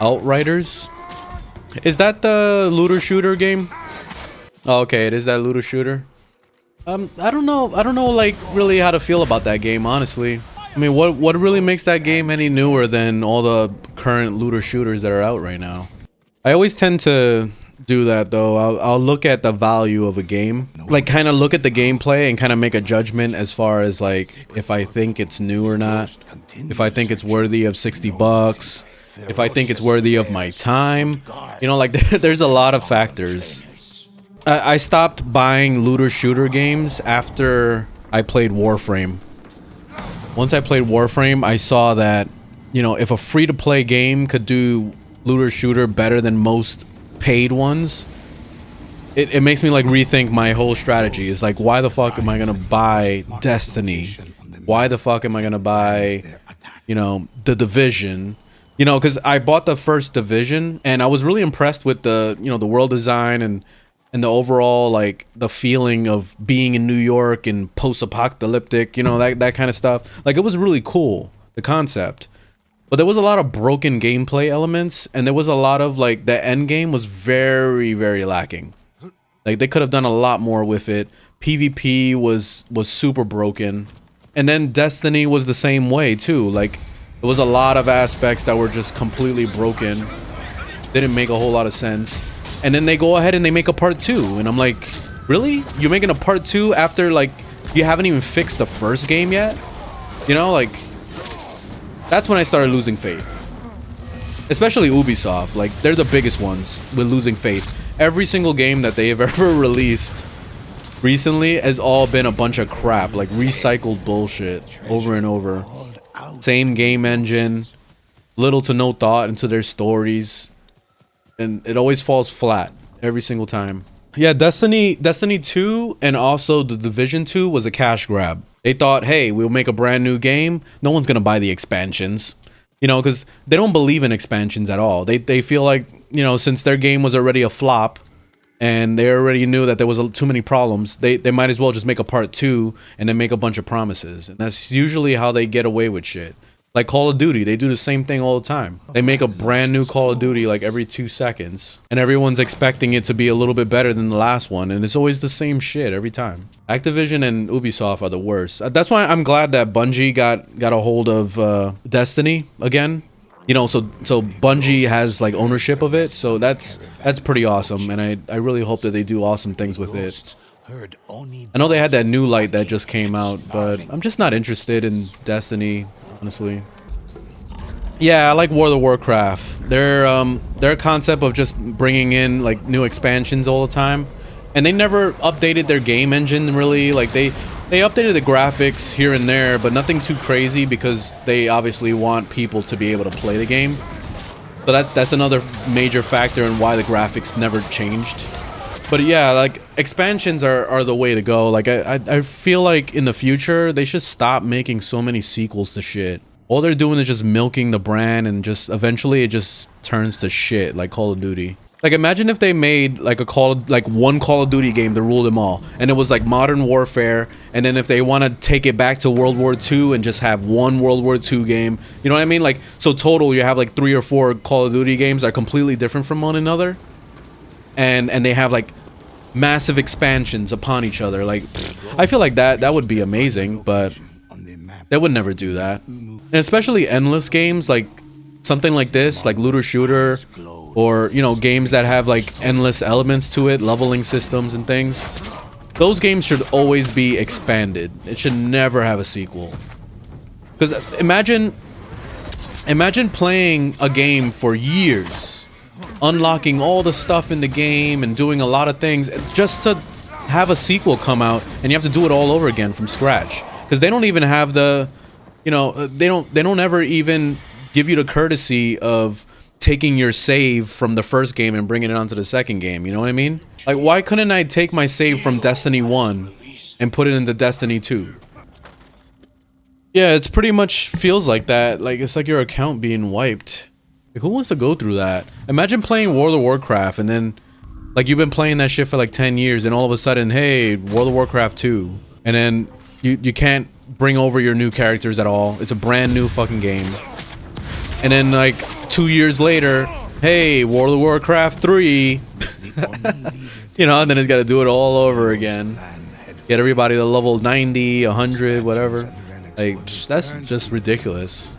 Outriders? Is that the looter shooter game? Oh, okay, it is that looter shooter. I don't know like really how to feel about that game, honestly. I mean, what really makes that game any newer than all the current looter shooters that are out right now? I always tend to do that though. I'll look at the value of a game, like kind of look at the gameplay and kind of make a judgment as far as like if I think it's new or not, if I think it's worthy of 60 bucks, if I think it's worthy of my time. You know, like there's a lot of factors. I stopped buying looter shooter games after I played Warframe. Once I played Warframe, I saw that, you know, if a free-to-play game could do looter shooter better than most paid ones, it makes me like rethink my whole strategy. It's like, why the fuck am I gonna buy Destiny? Why the fuck am I gonna buy, you know, The Division? You know, because I bought the first Division and I was really impressed with the, you know, the world design and the overall, like, the feeling of being in New York and post-apocalyptic, you know, that kind of stuff. Like, it was really cool, the concept. But there was a lot of broken gameplay elements, and there was a lot of, like, the end game was very, very lacking. Like, they could have done a lot more with it. PvP was super broken. And then Destiny was the same way, too. Like, there was a lot of aspects that were just completely broken. Didn't make a whole lot of sense. And then they go ahead and they make a part 2, and I'm like, really? You're making a part 2 after, like, you haven't even fixed the first game yet? You know, like, that's when I started losing faith. Especially Ubisoft, like, they're the biggest ones with losing faith. Every single game that they have ever released recently has all been a bunch of crap, like recycled bullshit over and over. Same game engine, little to no thought into their stories. And it always falls flat every single time. Yeah, Destiny 2 and also The Division 2 was a cash grab. They thought, hey, we'll make a brand new game. No one's gonna buy the expansions. You know, because they don't believe in expansions at all. They feel like, you know, since their game was already a flop and they already knew that there was too many problems, they might as well just make a part 2 and then make a bunch of promises. And that's usually how they get away with shit. Like Call of Duty, they do the same thing all the time. They make a brand new Call of Duty like every 2 seconds. And everyone's expecting it to be a little bit better than the last one. And it's always the same shit every time. Activision and Ubisoft are the worst. That's why I'm glad that Bungie got a hold of Destiny again. You know, so Bungie has like ownership of it. So that's pretty awesome. And I really hope that they do awesome things with it. I know they had that new light that just came out, but I'm just not interested in Destiny, honestly. Yeah, I like World of Warcraft. Their concept of just bringing in like new expansions all the time, and they never updated their game engine really. Like they updated the graphics here and there, but nothing too crazy because they obviously want people to be able to play the game. So that's another major factor in why the graphics never changed. But yeah, like expansions are the way to go. Like I feel like in the future they should stop making so many sequels to shit. All they're doing is just milking the brand, and just eventually it just turns to shit like Call of Duty. Like imagine if they made like one Call of Duty game to rule them all, and it was like Modern Warfare, and then if they want to take it back to World War II and just have one World War II game, you know what I mean? Like so total you have like 3 or 4 Call of Duty games that are completely different from one another. And they have like massive expansions upon each other. Like I feel like that would be amazing, but they would never do that. And especially endless games like something like this, like looter shooter, or you know, games that have like endless elements to it, leveling systems and things. Those games should always be expanded. It should never have a sequel. Because imagine playing a game for years, unlocking all the stuff in the game and doing a lot of things just to have a sequel come out, and you have to do it all over again from scratch. Because they don't even have the, you know, they don't ever even give you the courtesy of taking your save from the first game and bringing it onto the second game. You know what I mean? Like, why couldn't I take my save from Destiny 1 and put it into Destiny 2? Yeah, it's pretty much feels like that. Like, it's like your account being wiped. Like, who wants to go through that? Imagine playing World of Warcraft and then, like, you've been playing that shit for like 10 years and all of a sudden, hey, World of Warcraft 2. And then you can't bring over your new characters at all. It's a brand new fucking game. And then like 2 years later, hey, World of Warcraft 3. You know, and then it's got to do it all over again. Get everybody to level 90, 100, whatever. Like, that's just ridiculous.